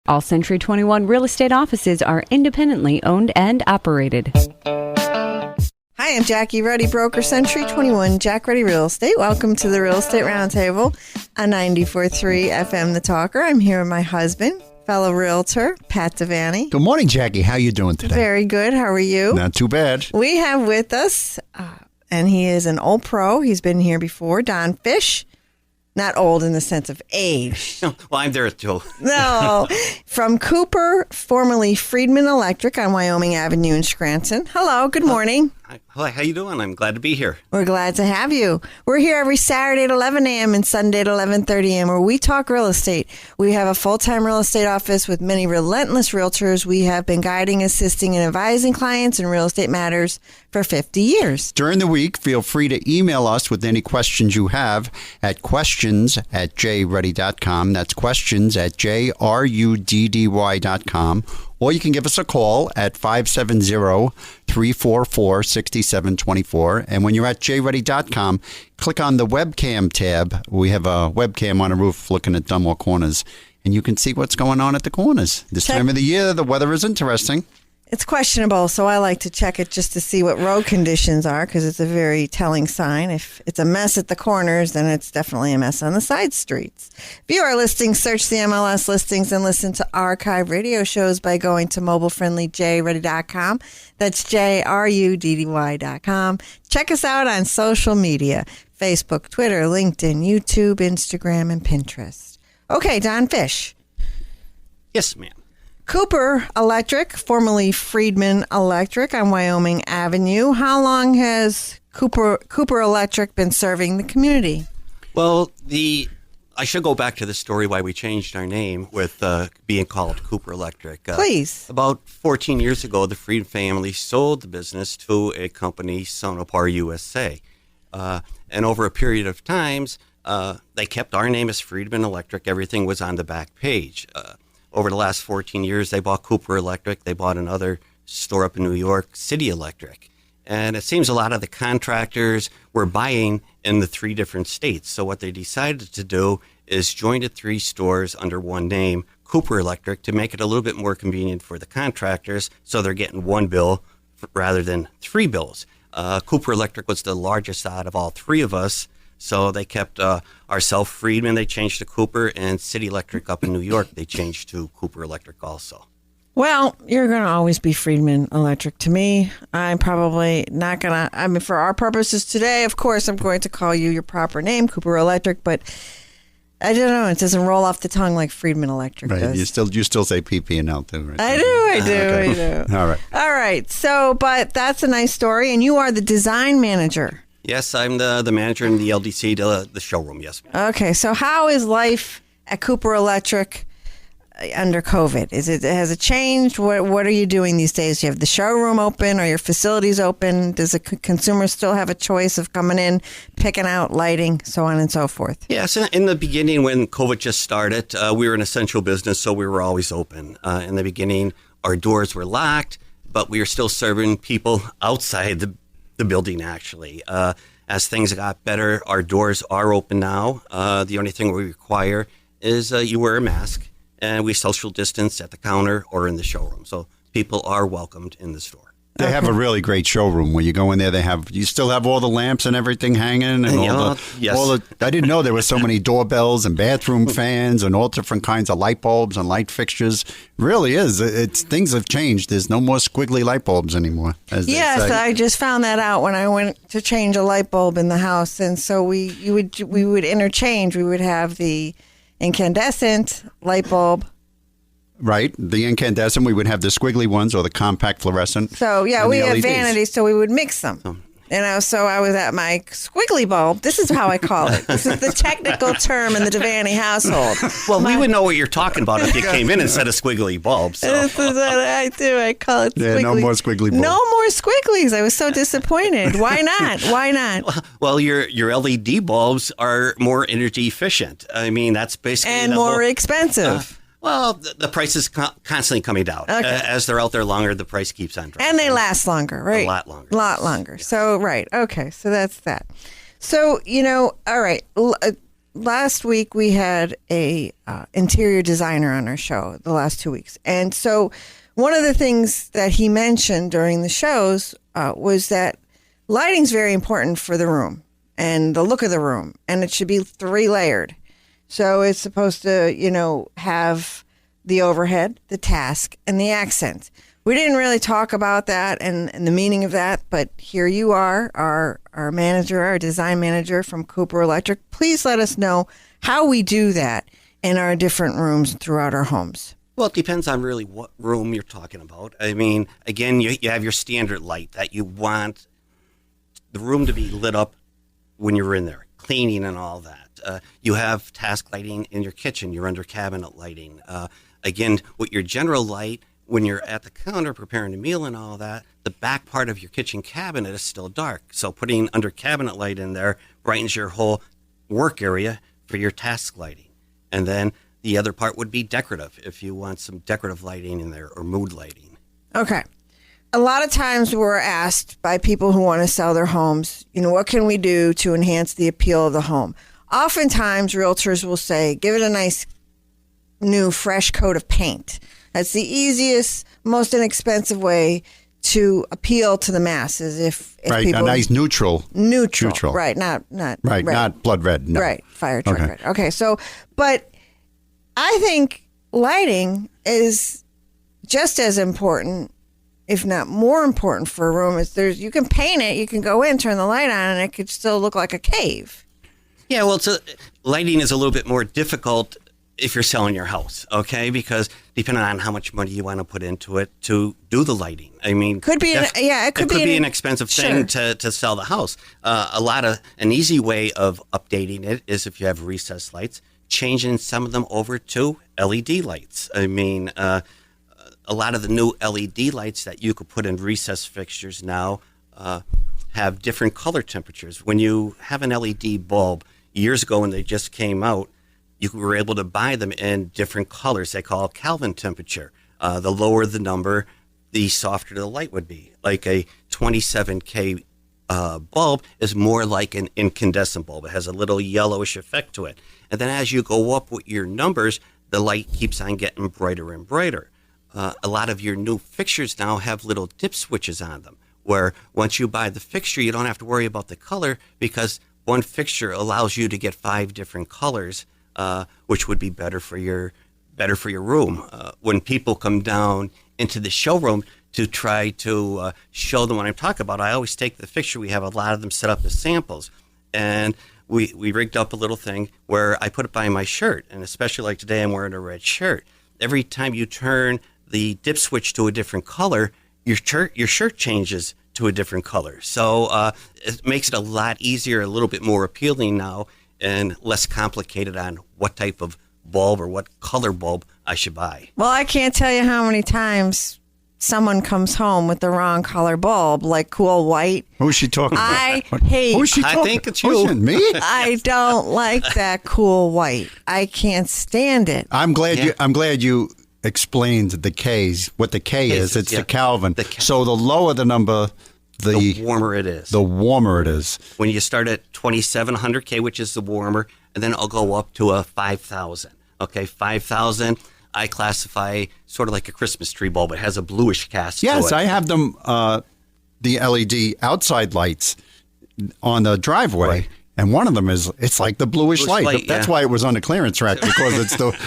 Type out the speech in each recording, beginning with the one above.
All Century 21 real estate offices are independently owned and operated. Hi, I'm Jackie Ruddy, broker Century 21, Jack Ruddy Real Estate. Welcome to the Real Estate Roundtable on 94.3 FM The Talker. I'm here with my husband, fellow realtor, Pat Devaney. Good morning, Jackie. How you doing today? Very good. How are you? Not too bad. We have with us, and he is an old pro. He's been here before, Don Fish. Not old in the sense of age. Well, I'm there too. No. From Cooper, formerly Friedman Electric on Wyoming Avenue in Scranton. Hello. Good morning. Hi, how you doing? I'm glad to be here. We're glad to have you. We're here every Saturday at 11 a.m. and Sunday at 11:30 a.m. where we talk real estate. We have a full-time real estate office with many relentless realtors. We have been guiding, assisting, and advising clients in real estate matters for 50 years. During the week, feel free to email us with any questions you have at questions@jruddy.com. That's questions@jruddy.com. Or you can give us a call at 570-344-6724. And when you're at jruddy.com, click on the webcam tab. We have a webcam on a roof looking at Dunmore Corners, and you can see what's going on at the corners. This time of the year, the weather is interesting. It's questionable, so I like to check it just to see what road conditions are because it's a very telling sign. If it's a mess at the corners, then it's definitely a mess on the side streets. View our listings, search the MLS listings, and listen to archive radio shows by going to mobile-friendly jruddy.com. That's jruddy.com. Check us out on social media, Facebook, Twitter, LinkedIn, YouTube, Instagram, and Pinterest. Okay, Don Fish. Yes, ma'am. Cooper Electric, formerly Friedman Electric on Wyoming Avenue. How long has Cooper Electric been serving the community? Well, I should go back to the story why we changed our name with being called Cooper Electric. Please. About 14 years ago, the Fried family sold the business to a company, Sonopar USA. And over a period of times, they kept our name as Friedman Electric. Everything was on the back page. Over the last 14 years, they bought Cooper Electric. They bought another store up in New York, City Electric. And it seems a lot of the contractors were buying in the 3 different states. So what they decided to do is join the 3 stores under one name, Cooper Electric, to make it a little bit more convenient for the contractors. So they're getting 1 bill rather than 3 bills. Cooper Electric was the largest out of all 3 of us. So they kept ourselves Friedman, they changed to Cooper, and City Electric up in New York, they changed to Cooper Electric also. Well, you're going to always be Friedman Electric to me. I'm probably not going to, for our purposes today, of course, I'm going to call you your proper name, Cooper Electric, but I don't know, it doesn't roll off the tongue like Friedman Electric Right, does. you still say PP&L too, right? I do. Okay. All right. So, but that's a nice story, and you are the design manager. Yes, I'm the manager in the LDC, the showroom, yes. Okay, so how is life at Cooper Electric under COVID? Has it changed? What are you doing these days? Do you have the showroom open or your facilities open? Does the consumer still have a choice of coming in, picking out lighting, so on and so forth? Yes, in the beginning when COVID just started, we were an essential business, so we were always open. In the beginning, our doors were locked, but we were still serving people outside the building, actually. As things got better, our doors are open now. The only thing we require is you wear a mask, and we social distance at the counter or in the showroom. So people are welcomed in the store. They have a really great showroom. When you go in there, you still have all the lamps and everything hanging, and yes. I didn't know there were so many doorbells and bathroom fans and all different kinds of light bulbs and light fixtures. Really is. Things have changed. There's no more squiggly light bulbs anymore. Yes, I just found that out when I went to change a light bulb in the house, and so we would interchange. We would have the incandescent light bulb. Right, the incandescent, we would have the squiggly ones or the compact fluorescent. So, yeah, we have vanities, so we would mix them. So I was at my squiggly bulb. This is how I call it. This is the technical term in the Devaney household. Well, we would know what you're talking about if you came in and said a squiggly bulb. So. This is what I do. I call it squiggly. Yeah, no more squiggly bulbs. No more squigglies. I was so disappointed. Why not? Why not? Well, your LED bulbs are more energy efficient. I mean, that's basically and more expensive. Well, the price is constantly coming down. Okay. As they're out there longer, the price keeps on dropping. And they last longer, right? A lot longer. A lot longer. Yes. So, right. Okay. So that's that. So, all right. last week we had a interior designer on our show, the last 2 weeks. And so one of the things that he mentioned during the shows was that lighting's very important for the room and the look of the room, and it should be 3-layered. So it's supposed to, have the overhead, the task, and the accent. We didn't really talk about that and the meaning of that, but here you are, our manager, our design manager from Cooper Electric. Please let us know how we do that in our different rooms throughout our homes. Well, it depends on really what room you're talking about. I mean, again, you have your standard light that you want the room to be lit up when you're in there, cleaning and all that. You have task lighting in your kitchen, your under cabinet lighting. Again, with your general light, when you're at the counter preparing a meal and all that, the back part of your kitchen cabinet is still dark. So putting under cabinet light in there brightens your whole work area for your task lighting. And then the other part would be decorative, if you want some decorative lighting in there or mood lighting. Okay. A lot of times we're asked by people who want to sell their homes, what can we do to enhance the appeal of the home? Oftentimes realtors will say, give it a nice new fresh coat of paint. That's the easiest, most inexpensive way to appeal to the masses. If right, people, a nice neutral, right? Not right, red. not blood red, no. Right, fire truck red. Okay, so, but I think lighting is just as important, if not more important, for a room. You can paint it, you can go in, turn the light on, and it could still look like a cave. Yeah, well, lighting is a little bit more difficult if you're selling your house, okay? Because depending on how much money you want to put into it to do the lighting. I mean, it could be an expensive thing to sell the house. An easy way of updating it is if you have recessed lights, changing some of them over to LED lights. I mean, a lot of the new LED lights that you could put in recessed fixtures now have different color temperatures. When you have an LED bulb, years ago when they just came out, you were able to buy them in different colors. They call it Kelvin temperature. The lower the number, the softer the light would be. Like a 27K bulb is more like an incandescent bulb. It has a little yellowish effect to it. And then as you go up with your numbers, the light keeps on getting brighter and brighter. A lot of your new fixtures now have little dip switches on them, where once you buy the fixture, you don't have to worry about the color, because one fixture allows you to get 5 different colors, which would be better for your room. When people come down into the showroom to try to show them what I'm talking about, I always take the fixture. We have a lot of them set up as samples, and we rigged up a little thing where I put it by my shirt, and especially like today, I'm wearing a red shirt. Every time you turn the dip switch to a different color, your shirt changes to a different color. So it makes it a lot easier, a little bit more appealing now, and less complicated on what type of bulb or what color bulb I should buy. Well, I can't tell you how many times someone comes home with the wrong color bulb, like cool white. Who's she talking about? I hate. Who's she talking? I think it's you. Me? I don't like that cool white. I can't stand it. I'm glad you explained the K's. What the K is? It's the Kelvin. So the lower the number, the warmer it is. The warmer it is. When you start at 2700K, which is the warmer, and then I'll go up to a 5,000. Okay, 5,000. I classify sort of like a Christmas tree bulb. It has a bluish cast to it. Yes, I have them, the LED outside lights on the driveway. Right. And one of them it's like the bluish light. That's why it was on the clearance rack, because it's the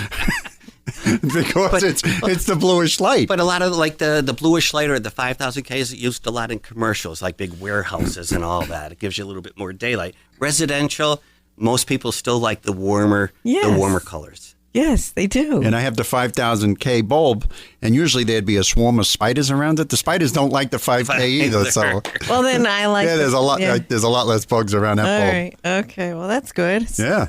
it's the bluish light. But a lot of like the bluish light or the 5,000K is used a lot in commercials, like big warehouses and all that. It gives you a little bit more daylight. Residential, most people still like the warmer colors. Yes, they do. And I have the 5,000K bulb, and usually there'd be a swarm of spiders around it. The spiders don't like the 5K either. So, well, then I like. Yeah, there's a lot. Yeah. There's a lot less bugs around that bulb. All right. Okay. Well, that's good. Yeah.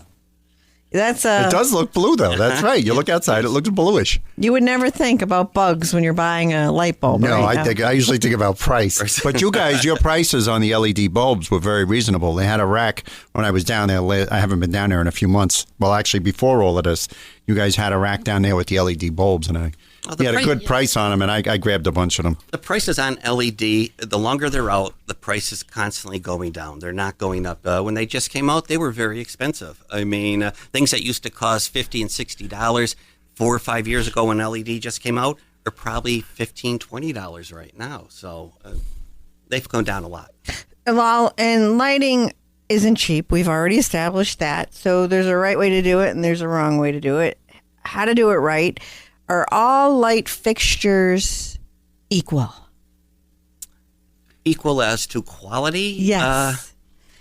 That's It does look blue, though. That's right. You look outside, it looks bluish. You would never think about bugs when you're buying a light bulb. No, right? I usually think about price. But you guys, your prices on the LED bulbs were very reasonable. They had a rack when I was down there. I haven't been down there in a few months. Well, actually, before all of this, you guys had a rack down there with the LED bulbs, and you had a good price on them, and I grabbed a bunch of them. The prices on LED, the longer they're out, the price is constantly going down. They're not going up. When they just came out, they were very expensive. I mean, things that used to cost $50 and $60 4 or 5 years ago when LED just came out are probably $15, $20 right now. So they've gone down a lot. Well, and lighting isn't cheap. We've already established that. So there's a right way to do it and there's a wrong way to do it. How to do it right. Are all light fixtures equal? Equal as to quality? Yes.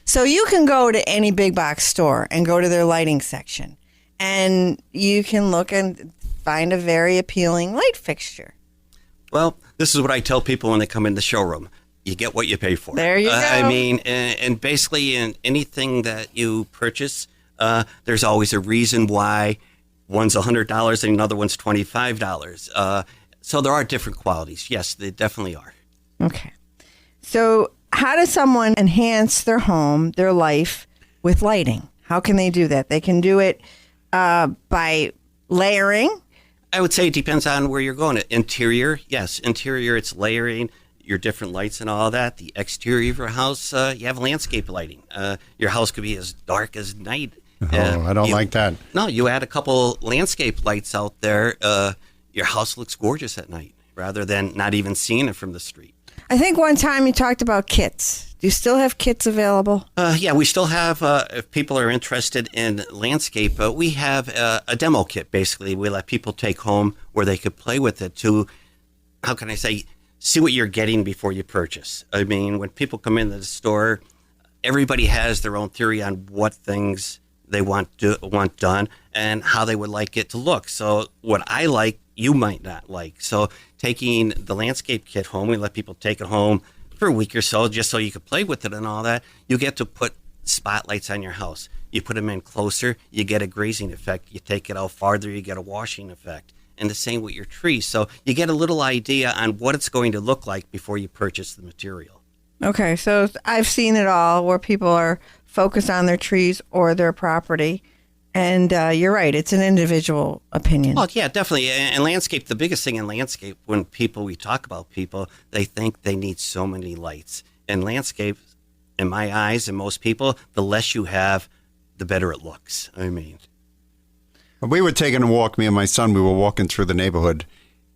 So you can go to any big box store and go to their lighting section, and you can look and find a very appealing light fixture. Well, this is what I tell people when they come in the showroom. You get what you pay for. There you go. I mean, and basically in anything that you purchase, there's always a reason why one's $100 and another one's $25. So there are different qualities. Yes, they definitely are. Okay. So how does someone enhance their home, their life with lighting? How can they do that? They can do it by layering. I would say it depends on where you're going. Interior, yes. Interior, it's layering your different lights and all that. The exterior of your house, you have landscape lighting. Your house could be as dark as night. I don't like that. No, you add a couple landscape lights out there. Your house looks gorgeous at night rather than not even seeing it from the street. I think one time you talked about kits. Do you still have kits available? Yeah, we still have, if people are interested in landscape, we have a demo kit, basically. We let people take home where they could play with it to, how can I say, see what you're getting before you purchase. I mean, when people come into the store, everybody has their own theory on what things they want done and how they would like it to look. So what I like, you might not like. So taking the landscape kit home, we let people take it home for a week or so just so you could play with it and all that. You get to put spotlights on your house. You put them in closer, you get a grazing effect. You take it out farther, you get a washing effect. And the same with your trees. So you get a little idea on what it's going to look like before you purchase the material. Okay, so I've seen it all where people are focused on their trees or their property. And you're right, it's an individual opinion. Oh, yeah, definitely. And landscape, the biggest thing in landscape, when we talk about people, they think they need so many lights. And landscape, in my eyes and most people, the less you have, the better it looks. I mean, we were taking a walk, me and my son, we were walking through the neighborhood,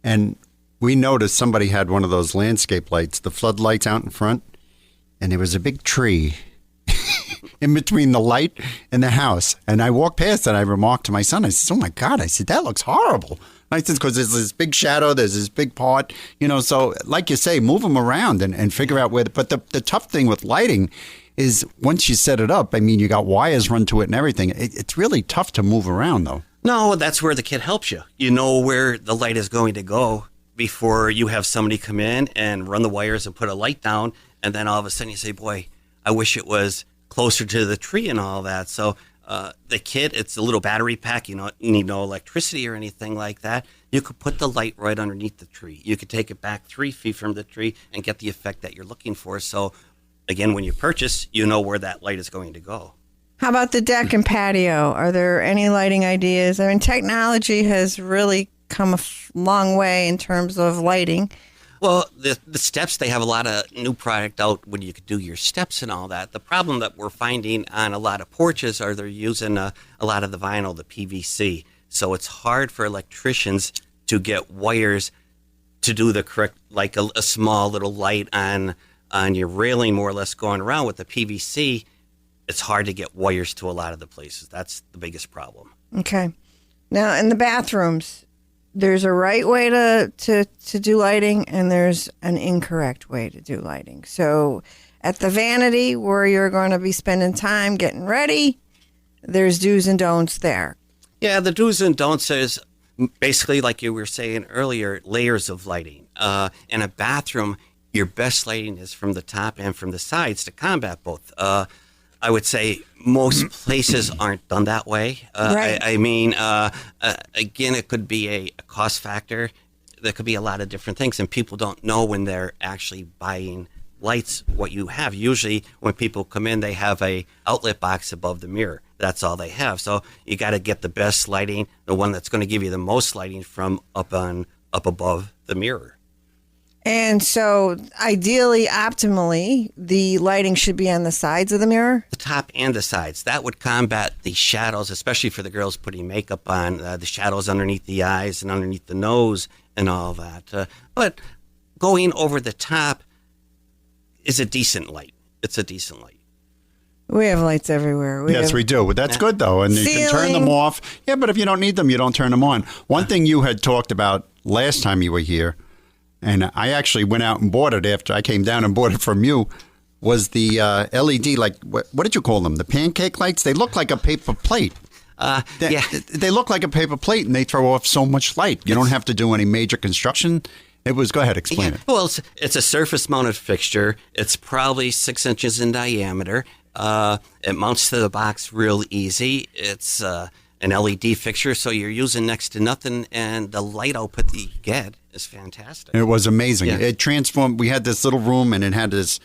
and we noticed somebody had one of those landscape lights, the floodlights out in front, and there was a big tree in between the light and the house. And I walked past and I remarked to my son, I said, oh my God, I said, that looks horrible. I said, because there's this big shadow, there's this big part, so like you say, move them around and figure out where. But the tough thing with lighting is once you set it up, I mean, you got wires run to it and everything. It's really tough to move around, though. No, that's where the kit helps you. You know where the light is going to go before you have somebody come in and run the wires and put a light down. And then all of a sudden you say, boy, I wish it was closer to the tree and all that. So the kit, it's a little battery pack. You need no electricity or anything like that. You could put the light right underneath the tree. You could take it back 3 feet from the tree and get the effect that you're looking for. So again, when you purchase, you know where that light is going to go. How about the deck and patio? Are there any lighting ideas? I mean, technology has really come a long way in terms of lighting. Well, the steps, they have a lot of new product out when you could do your steps and all that. The problem that we're finding on a lot of porches are they're using a lot of the vinyl, the PVC. So it's hard for electricians to get wires to do the correct, like a small little light on your railing more or less going around. With the PVC, it's hard to get wires to a lot of the places. That's the biggest problem. Okay. Now, in the bathrooms, there's a right way to do lighting and there's an incorrect way to do lighting. So at the vanity where you're going to be spending time getting ready, there's do's and don'ts there. Yeah, the do's and don'ts is basically, like you were saying earlier, layers of lighting. In a bathroom, your best lighting is from the top and from the sides to combat both. I would say most places aren't done that way. Right. I mean, again, it could be a cost factor. There could be a lot of different things, and people don't know when they're actually buying lights what you have. Usually when people come in, they have a outlet box above the mirror. that's all they have. So you got to get the best lighting, the one that's going to give you the most lighting from up above the mirror. And so, ideally, optimally, the lighting should be on the sides of the mirror? The top and the sides. That would combat the shadows, especially for the girls putting makeup on, the shadows underneath the eyes and underneath the nose and all that. But going over the top is a decent light. It's a decent light. We have lights everywhere. We do. That's good, though. And you can turn them off. Yeah, but if you don't need them, you don't turn them on. One thing you had talked about last time you were here, and I actually went out and bought it after I came down and bought it from you, was the LED, like, what did you call them? The pancake lights? They look like a paper plate. They look like a paper plate, and they throw off so much light. You don't have to do any major construction. Go ahead, explain it. Well, it's a surface-mounted fixture. It's probably 6 inches in diameter. It mounts to the box real easy. It's an LED fixture, so you're using next to nothing, and the light output that you get is fantastic. It was amazing. Yeah. It transformed. We had this little room, and it had this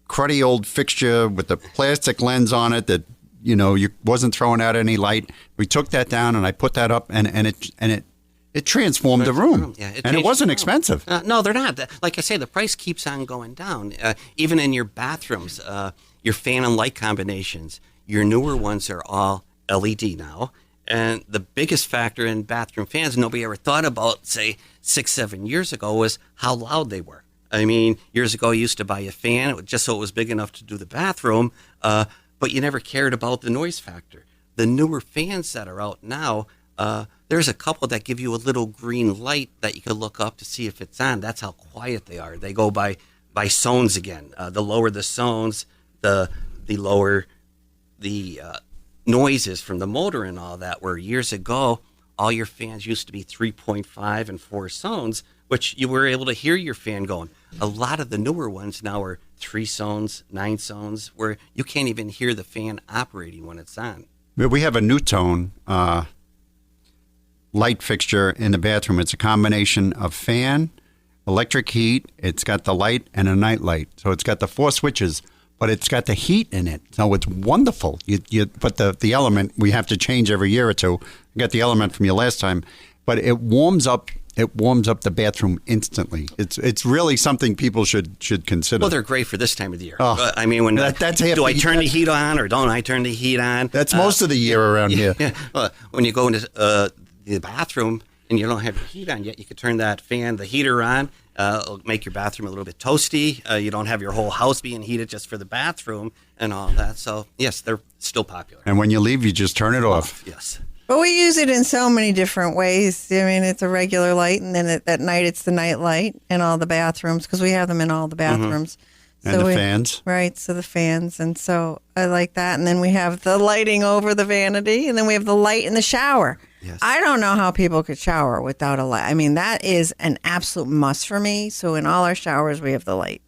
cruddy old fixture with the plastic lens on it that, you wasn't throwing out any light. We took that down, and I put that up, and it transformed the room. Yeah, and it wasn't expensive. No, they're not. Like I say, the price keeps on going down. Even in your bathrooms, your fan and light combinations, your newer ones are all LED now. And the biggest factor in bathroom fans nobody ever thought about, say, 6-7 years ago, was how loud they were. I mean, years ago, you used to buy a fan just so it was big enough to do the bathroom, but you never cared about the noise factor. The newer fans that are out now, there's a couple that give you a little green light that you can look up to see if it's on. That's how quiet they are. They go by zones again. The lower the zones, the lower the noises from the motor and all that, where years ago, all your fans used to be 3.5 and 4 zones, which you were able to hear your fan going. A lot of the newer ones now are 3 zones, 9 zones, where you can't even hear the fan operating when it's on. We have a new tone light fixture in the bathroom. It's a combination of fan, electric heat. It's got the light and a night light. So it's got the 4 switches, but it's got the heat in it. So it's wonderful. You put the element, we have to change every year or two. I got the element from you last time, but it warms up the bathroom instantly. It's really something people should consider. Well, they're great for this time of the year. Oh, I mean, that's do I turn the heat on or don't I turn the heat on? That's most of the year around here. Yeah. Well, when you go into the bathroom and you don't have your heat on yet, you can turn that fan, the heater on. It'll make your bathroom a little bit toasty. You don't have your whole house being heated just for the bathroom and all that. So, yes, they're still popular. And when you leave, you just turn it off. Yes. But we use it in so many different ways. I mean, it's a regular light, and then at night it's the night light in all the bathrooms, because we have them in all the bathrooms. And the fans. Right, so the fans. And so I like that. And then we have the lighting over the vanity, and then we have the light in the shower. Yes. I don't know how people could shower without a light. I mean, that is an absolute must for me. So in all our showers, we have the light.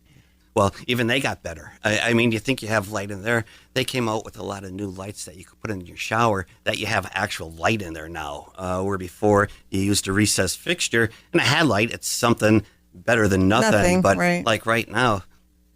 Well, even they got better. I mean, you think you have light in there. They came out with a lot of new lights that you could put in your shower that you have actual light in there now. Where before you used a recessed fixture and it had light. It's something better than nothing. But right. Like right now,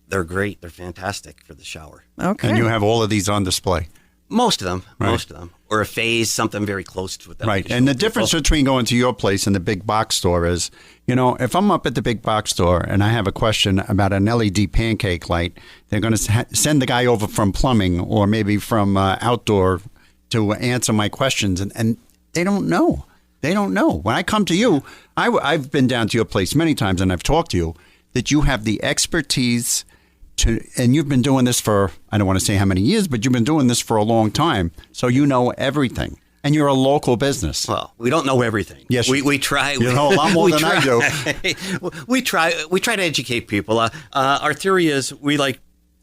they're great. They're fantastic for the shower. Okay. And you have all of these on display. Most of them. Right. Most of them. Or a phase, something very close to it. Right. And the difference between going to your place and the big box store is, if I'm up at the big box store and I have a question about an LED pancake light, they're going to send the guy over from plumbing or maybe from outdoor to answer my questions. And they don't know. They don't know. When I come to you, I've been down to your place many times and I've talked to you that you have the expertise and you've been doing this for, I don't want to say how many years, but you've been doing this for a long time. So you know everything. And you're a local business. Well, we don't know everything. Yes, we try. You know a lot more than I do. We try to educate people. Our theory is we like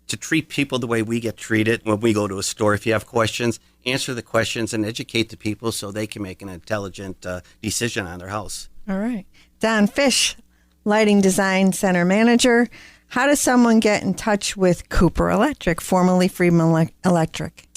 to treat people the way we get treated when we go to a store. If you have questions, answer the questions and educate the people so they can make an intelligent decision on their house. All right. Don Fish, Lighting Design Center Manager. How does someone get in touch with Cooper Electric, formerly Friedman Electric?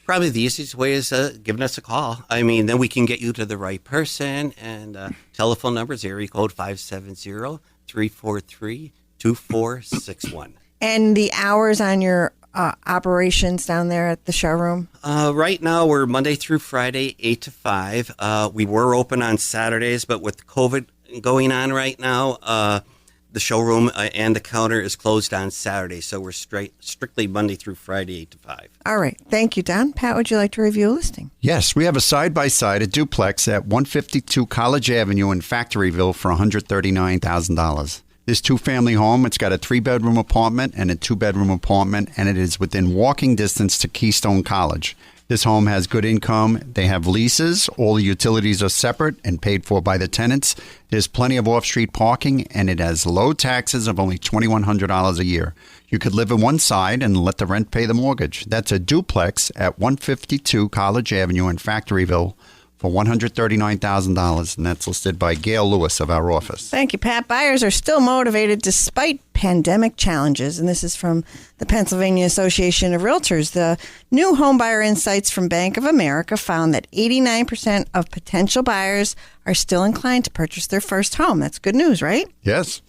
Probably the easiest way is giving us a call. I mean, then we can get you to the right person. And telephone number is area code 570-343-2461. And the hours on your operations down there at the showroom? Right now, we're Monday through Friday, 8 to 5. We were open on Saturdays, but with COVID going on right now, the showroom and the counter is closed on Saturday. So we're strictly Monday through Friday, 8 to 5. All right. Thank you, Don. Pat, would you like to review a listing? Yes, we have a side-by-side, a duplex at 152 College Avenue in Factoryville for $139,000. This two-family home, it's got a 3-bedroom apartment and a 2-bedroom apartment, and it is within walking distance to Keystone College. This home has good income. They have leases. All the utilities are separate and paid for by the tenants. There's plenty of off-street parking, and it has low taxes of only $2,100 a year. You could live in one side and let the rent pay the mortgage. That's a duplex at 152 College Avenue in Factoryville for $139,000, and that's listed by Gail Lewis of our office. Thank you, Pat. Buyers are still motivated despite pandemic challenges, and this is from the Pennsylvania Association of Realtors. The new home buyer insights from Bank of America found that 89% of potential buyers are still inclined to purchase their first home. That's good news, right? Yes.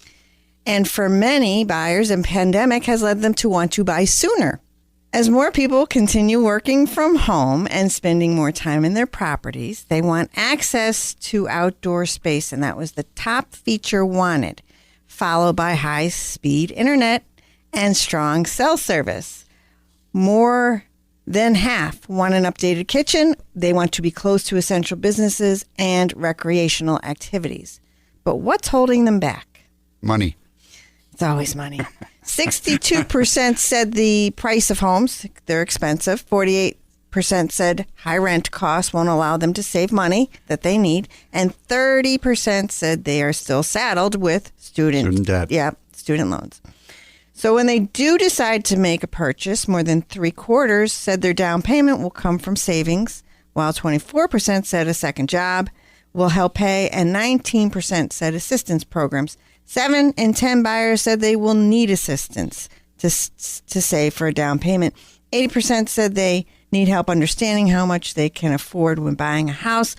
And for many buyers, the pandemic has led them to want to buy sooner. As more people continue working from home and spending more time in their properties, they want access to outdoor space, and that was the top feature wanted, followed by high-speed internet and strong cell service. More than half want an updated kitchen. They want to be close to essential businesses and recreational activities. But what's holding them back? Money. It's always money. 62% said the price of homes, they're expensive. 48% said high rent costs won't allow them to save money that they need. And 30% said they are still saddled with student debt. Yeah, student loans. So when they do decide to make a purchase, more than 3/4 said their down payment will come from savings, while 24% said a second job will help pay, and 19% said assistance programs. 7 in 10 buyers said they will need assistance to save for a down payment. 80% said they need help understanding how much they can afford when buying a house.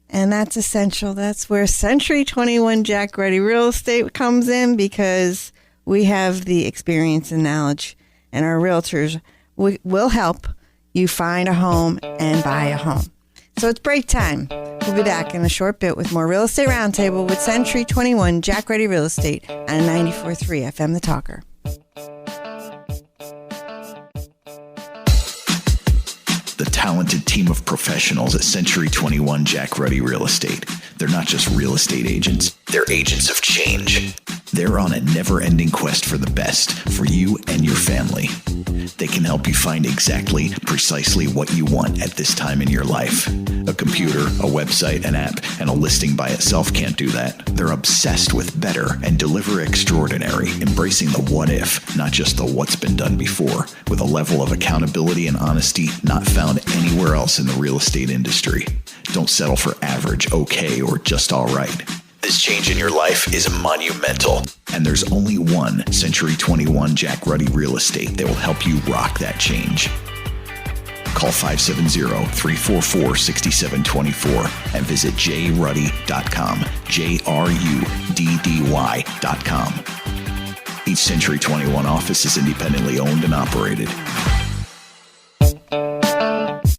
And that's essential. That's where Century 21 Jack Ruddy Real Estate comes in, because we have the experience and knowledge, and our realtors will help you find a home and buy a home. So it's break time. We'll be back in a short bit with more Real Estate Roundtable with Century 21 Jack Ruddy Real Estate on 94.3 FM The Talker. The talented team of professionals at Century 21 Jack Ruddy Real Estate. They're not just real estate agents, they're agents of change. They're on a never-ending quest for the best for you and your family. They can help you find precisely what you want at this time in your life. A computer, a website, an app, and a listing by itself can't do that. They're obsessed with better and deliver extraordinary, embracing the what if, not just the what's been done before, with a level of accountability and honesty not found anywhere else in the real estate industry. Don't settle for average, okay, or just all right. This change in your life is monumental, and there's only one Century 21 Jack Ruddy Real Estate that will help you rock that change. Call 570-344-6724 and visit jruddy.com, JRUDDY.com. Each Century 21 office is independently owned and operated.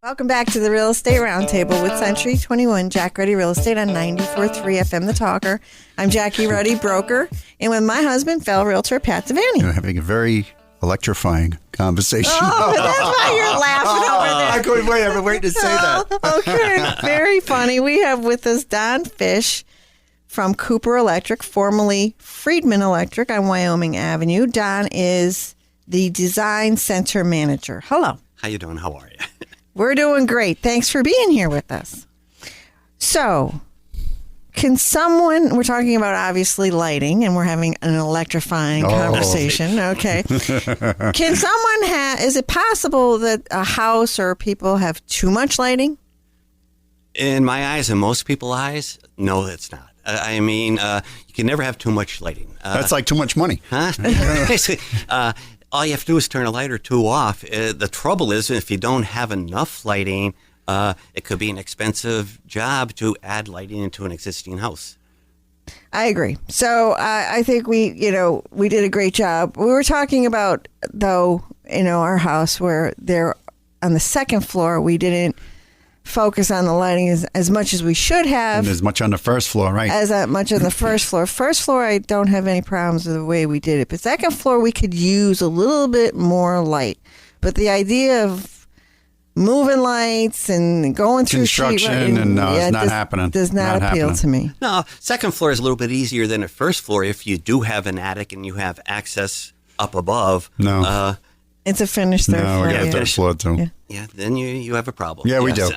Welcome back to the Real Estate Roundtable with Century 21 Jack Ruddy Real Estate on 94.3 FM The Talker. I'm Jackie Ruddy, broker, and with my husband, fellow realtor Pat Devaney. You're having a very electrifying conversation. Oh, that's why you're laughing over there. I couldn't wait. I've been waiting to say that. Okay, very funny. We have with us Don Fish from Cooper Electric, formerly Friedman Electric on Wyoming Avenue. Don is the Design Center Manager. Hello. How you doing? How are you? We're doing great. Thanks for being here with us. So, we're talking about obviously lighting, and we're having an electrifying conversation. Okay. Can someone is it possible that a house or people have too much lighting? In my eyes and most people's eyes, no, it's not. You can never have too much lighting. That's like too much money. Huh? All you have to do is turn a light or two off. The trouble is, if you don't have enough lighting, it could be an expensive job to add lighting into an existing house. I agree. So I think we did a great job. We were talking about, though, our house where there on the second floor, we didn't focus on the lighting as much as we should have. And as much on the first floor, right? As much on the first floor. First floor, I don't have any problems with the way we did it. But second floor, we could use a little bit more light. But the idea of moving lights and going through construction and it's not happening. Does not appeal to me. No, second floor is a little bit easier than the first floor if you do have an attic and you have access up above. No. It's a finished third floor. No, third floor too. Yeah, then you have a problem. Yeah, we do.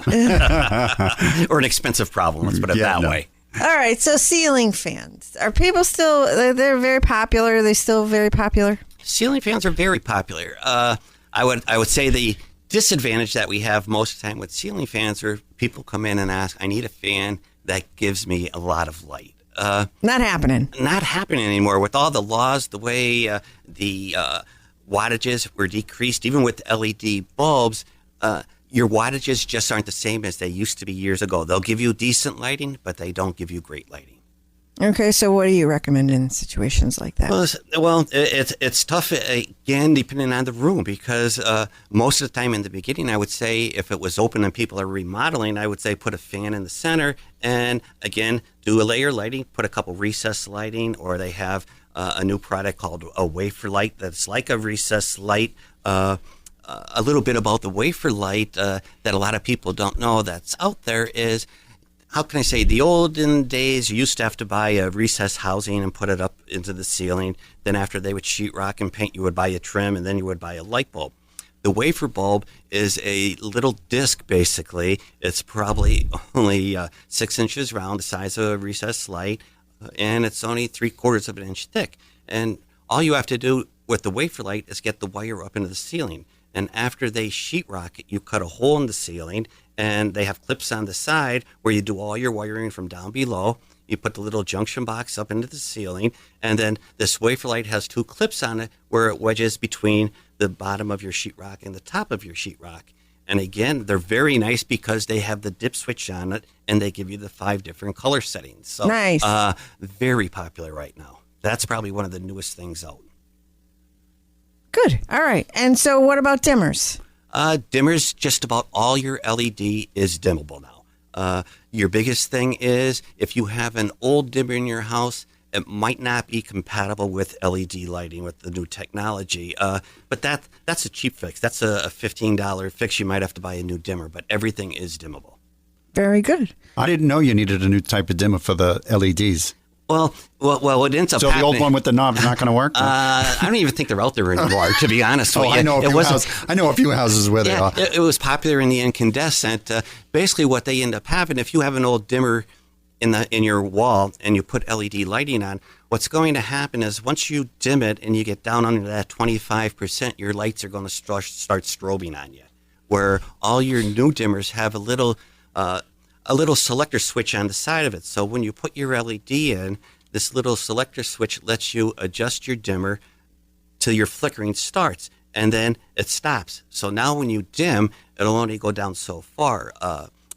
Or an expensive problem, let's put it that way. All right, so ceiling fans. Are people still, they're very popular? Are they still very popular? Ceiling fans are very popular. I would say the disadvantage that we have most of the time with ceiling fans are people come in and ask, I need a fan that gives me a lot of light. Not happening. Not happening anymore. With all the laws, the way the wattages were decreased, even with LED bulbs, your wattages just aren't the same as they used to be years ago. They'll give you decent lighting, but they don't give you great lighting. Okay, so what do you recommend in situations like that? Well, it's tough, again, depending on the room, because most of the time in the beginning, I would say if it was open and people are remodeling, I would say put a fan in the center and, again, do a layer lighting, put a couple recessed lighting, or they have a new product called a wafer light that's like a recessed light. A little bit about the wafer light that a lot of people don't know that's out there is, how can I say, the olden days, you used to have to buy a recessed housing and put it up into the ceiling. Then after they would sheetrock and paint, you would buy a trim, and then you would buy a light bulb. The wafer bulb is a little disc, basically. It's probably only 6 inches round, the size of a recessed light, and it's only 3/4 of an inch thick. And all you have to do with the wafer light is get the wire up into the ceiling. And after they sheetrock it, you cut a hole in the ceiling, and they have clips on the side where you do all your wiring from down below. You put the little junction box up into the ceiling, and then this wafer light has 2 clips on it where it wedges between the bottom of your sheetrock and the top of your sheetrock. And again, they're very nice because they have the dip switch on it, and they give you the 5 different color settings. So, nice. Very popular right now. That's probably one of the newest things out. Good. All right. And so what about dimmers? Dimmers, just about all your LED is dimmable now. Your biggest thing is if you have an old dimmer in your house, it might not be compatible with LED lighting with the new technology. But that's a cheap fix. That's a $15 fix. You might have to buy a new dimmer, but everything is dimmable. Very good. I didn't know you needed a new type of dimmer for the LEDs. Well, it ends up So the old one with the knob is not going to work? I don't even think they're out there anymore, to be honest with you. I know a few houses where they are. It was popular in the incandescent. Basically, what they end up having, if you have an old dimmer in your wall and you put LED lighting on, what's going to happen is once you dim it and you get down under that 25%, your lights are going to start strobing on you. Where all your new dimmers have a little selector switch on the side of it. So when you put your LED in, this little selector switch lets you adjust your dimmer till your flickering starts, and then it stops. So now when you dim, it'll only go down so far.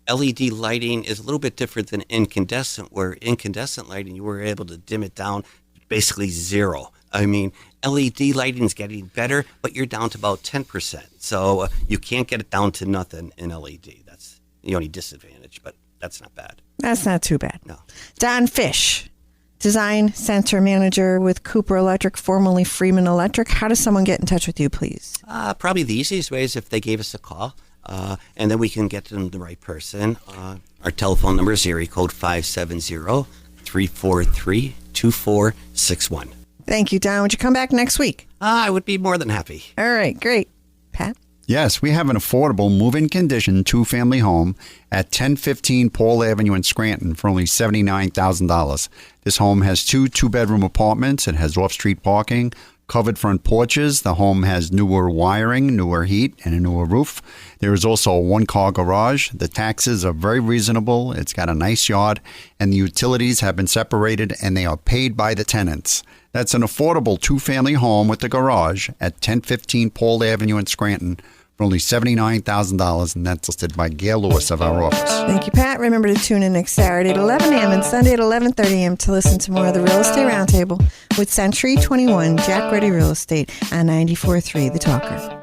LED lighting is a little bit different than incandescent, where incandescent lighting, you were able to dim it down basically 0. I mean, LED lighting is getting better, but you're down to about 10%. So you can't get it down to nothing in LED. That's the only disadvantage, but that's not bad. That's not too bad. No. Don Fish, Design Center Manager with Cooper Electric, formerly Freeman Electric. How does someone get in touch with you, please? Probably the easiest way is if they gave us a call, and then we can get them the right person. Our telephone number is area code 570-343-2461. Thank you, Don. Would you come back next week? I would be more than happy. All right, great. Pat? Yes, we have an affordable move-in condition 2-family home at 1015 Paul Avenue in Scranton for only $79,000. This home has 2 two-bedroom apartments. It has off-street parking, covered front porches. The home has newer wiring, newer heat, and a newer roof. There is also a 1-car garage. The taxes are very reasonable. It's got a nice yard, and the utilities have been separated, and they are paid by the tenants. That's an affordable 2-family home with a garage at 1015 Paul Avenue in Scranton for only $79,000, and that's listed by Gail Lewis of our office. Thank you, Pat. Remember to tune in next Saturday at 11 a.m. and Sunday at 11:30 a.m. to listen to more of the Real Estate Roundtable with Century 21 Jack Ruddy Real Estate on 94.3 The Talker.